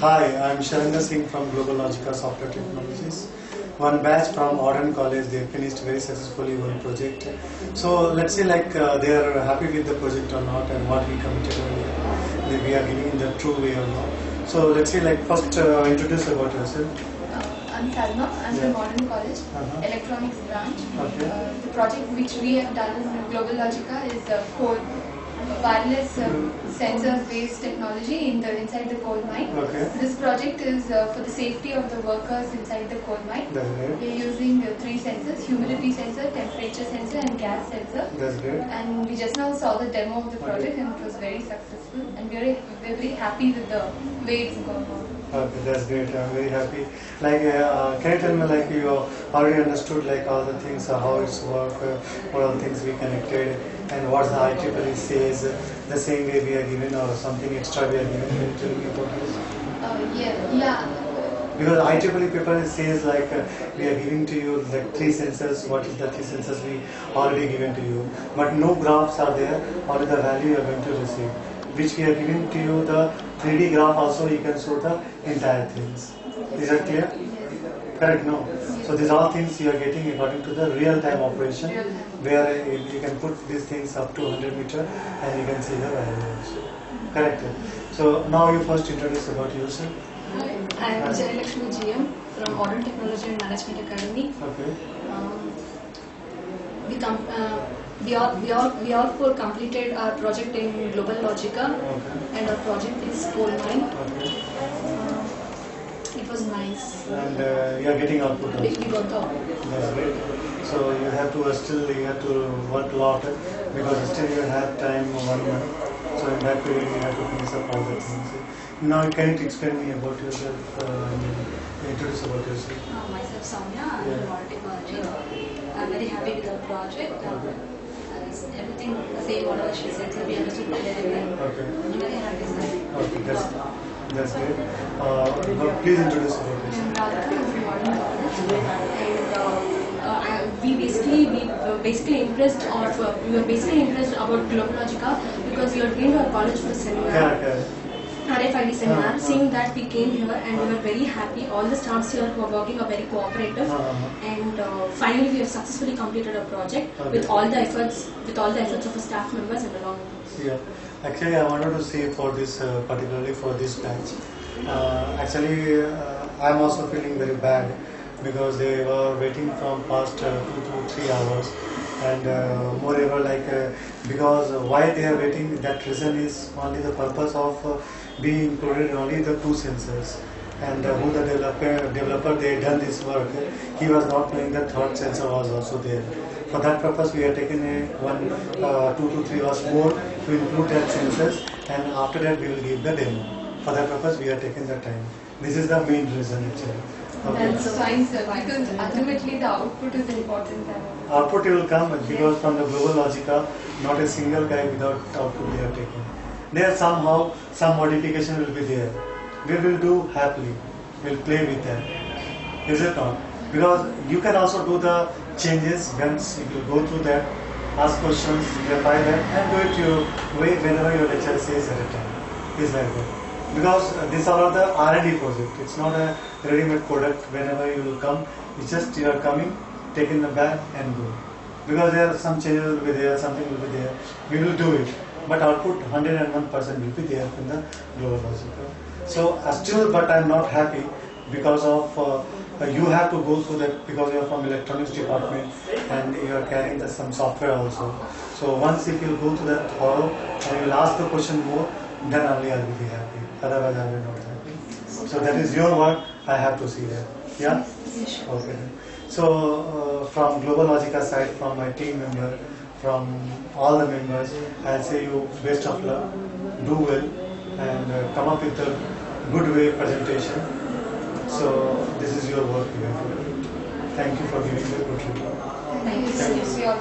Hi, I'm Sharanga Singh from Global Logica Software Technologies. One batch from Auden College, they finished very successfully one project. So let's say they are happy with the project or not and what we committed earlier. We are giving in the true way or not. So let's say first introduce about yourself. I'm Salma. I'm from Modern College, Electronics branch. Okay. The project which we have done in Global Logica is core wireless sensors-based technology inside the coal mine. Okay. This project is for the safety of the workers inside the coal mine. That's great. We're using three sensors: humidity sensor, temperature sensor, and gas sensor. That's great. And we just now saw the demo of the project, and it was very successful. And we're very happy with the way it's gone on. Okay, that's great. I'm very happy. Can you tell me you already understood all the things, how it's work, what all things we connected, and what the IEEE says, the same way we are given or something extra we are given. Can you tell me about this? Yeah. Because IEEE paper says we are giving to you three sensors. What is the three sensors we already given to you? But no graphs are there. What is the value you are going to receive? Which we are giving to you the 3D graph also. You can show the entire things. Is that clear? Correct? No. So these all things you are getting according to the real-time operation, where you can put these things up to 100 meter and you can see the value also. Correct. So now you first introduce about yourself. I am Jayalakshmi GM from Auden Technology and Management Academy. Okay. We all four completed our project in Global Logica, and our project is coal mine. Okay. It was nice. And you are getting output also. We got the output. That's great. So you have to work a lot because still you have time 1 month. So in that period you have to finish up all the things. Now can you explain me about yourself? Introduce about yourself. Myself Soumya, I'm in Modern Technology. I'm very happy with the project. Everything the same whatever she said, so we understood very well. Okay. I'm very happy with it. Okay, that's great. Please introduce about yourself. I'm Radha, I'm from Modern College. And we were basically impressed about Global Logica because we were going to our college for a seminar. Correct. RFID seminar. Seeing that we came here and we were very happy. All the staffs here who are working are very cooperative, and finally we have successfully completed our project with all the efforts of the staff members and along with us. Yeah, actually I wanted to say for this particularly for this batch. I am also feeling very bad because they were waiting from past 2 to 3 hours, and moreover because why they are waiting, that reason is only the purpose of being included only the two sensors, and who the developer they done this work, he was not knowing the third sensor was also there. For that purpose we are taking 2 to 3 hours more to include that sensors, and after that we will give the demo. For that purpose we are taking the time. This is the main reason actually. Okay. That's fine, sir, because ultimately the output is important. Output will come because from the Global Logica, not a single guy without output they are taking. There somehow some modification will be there. We will do happily. We'll play with that. Is it not? Because you can also do the changes once you will go through that, ask questions, verify that, and do it your way whenever your lecturer says at a time. Is like that. Because these are the R&D project. It's not a ready-made product. Whenever you will come, it's just you are coming, taking the bag and go. Because there are some changes will be there, something will be there. We will do it. But output 101% will be there in the Global Logica. So still, but I'm not happy because of you have to go through that because you are from electronics department and you are carrying some software also. So once if you go to that horror and you will ask the question more, then only I will be happy. Otherwise I will not happy. So that is your work. I have to see that. Yeah. Okay. So from Global Logica side, from my team member, from all the members, I'll say you best of luck. Do well and come up with a good way presentation. So this is your work you have to do. Thank you for giving the good report. Thank you.